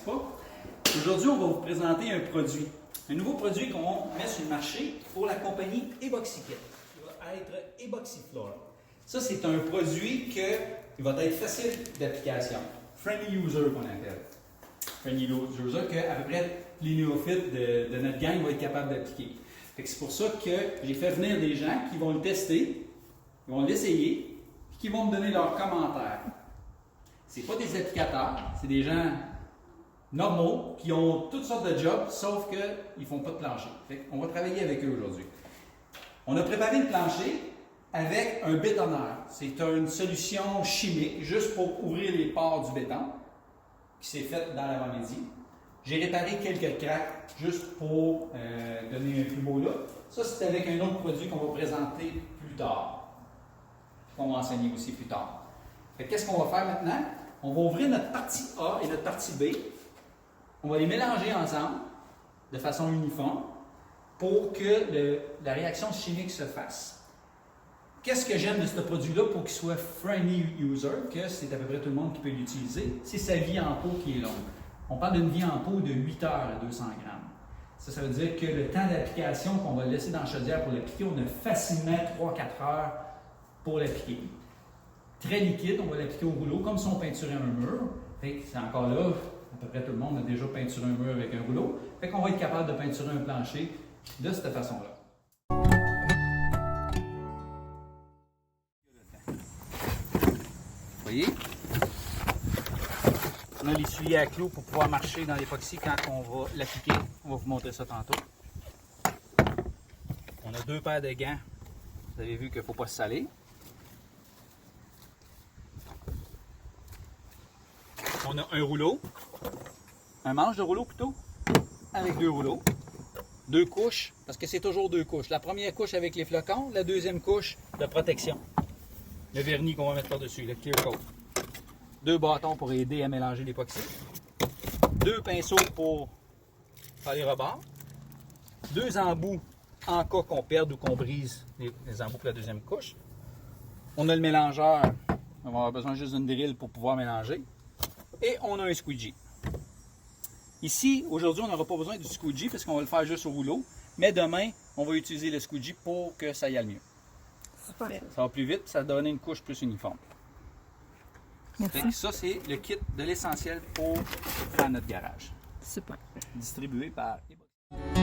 pas. Aujourd'hui, on va vous présenter un produit. Un nouveau produit qu'on met sur le marché pour la compagnie Epoxykit, qui va être EpoxyFloor. Ça, c'est un produit qui va être facile d'application. Friendly user qu'on appelle. Friendly user que à peu près les néophytes de notre gang vont être capables d'appliquer. C'est pour ça que j'ai fait venir des gens qui vont le tester, qui vont l'essayer, et qui vont me donner leurs commentaires. Ce pas des applicateurs, c'est des gens normaux qui ont toutes sortes de jobs, sauf qu'ils ne font pas de plancher. On va travailler avec eux aujourd'hui. On a préparé le plancher avec un bétonneur. C'est une solution chimique juste pour ouvrir les pores du béton qui s'est faite dans l'avant-midi. J'ai réparé quelques cracks juste pour donner un plus beau look. Ça, c'est avec un autre produit qu'on va présenter plus tard, qu'on va enseigner aussi plus tard. Qu'est-ce qu'on va faire maintenant? On va ouvrir notre partie A et notre partie B. On va les mélanger ensemble de façon uniforme pour que la réaction chimique se fasse. Qu'est-ce que j'aime de ce produit-là pour qu'il soit friendly user, que c'est à peu près tout le monde qui peut l'utiliser, c'est sa vie en pot qui est longue. On parle d'une vie en pot de 8 heures à 200 grammes. Ça veut dire que le temps d'application qu'on va laisser dans la chaudière pour l'appliquer, on a facilement 3-4 heures pour l'appliquer. Très liquide, on va l'appliquer au rouleau, comme si on peinturait un mur. C'est encore là, à peu près tout le monde a déjà peinturé un mur avec un rouleau. Fait qu'on va être capable de peinturer un plancher de cette façon-là. Vous voyez? On a l'essuyé à clous pour pouvoir marcher dans l'époxy quand on va l'appliquer. On va vous montrer ça tantôt. On a 2 paires de gants. Vous avez vu qu'il ne faut pas se saler. On a un rouleau, un manche de rouleau plutôt, avec 2 rouleaux, 2 couches, parce que c'est toujours 2 couches. La première couche avec les flocons, la deuxième couche de protection. Le vernis qu'on va mettre par-dessus, le clear coat. 2 bâtons pour aider à mélanger l'époxy. 2 pinceaux pour faire les rebords. 2 embouts en cas qu'on perde ou qu'on brise les embouts pour la deuxième couche. On a le mélangeur, on va avoir besoin juste d'une drill pour pouvoir mélanger. Et on a un squeegee. Ici, aujourd'hui, on n'aura pas besoin du squeegee parce qu'on va le faire juste au rouleau. Mais demain, on va utiliser le squeegee pour que ça y aille mieux. Super. Ça va plus vite, ça va donner une couche plus uniforme. Merci. Ça, c'est le kit de l'essentiel pour faire notre garage. Super. Distribué par Epoxy.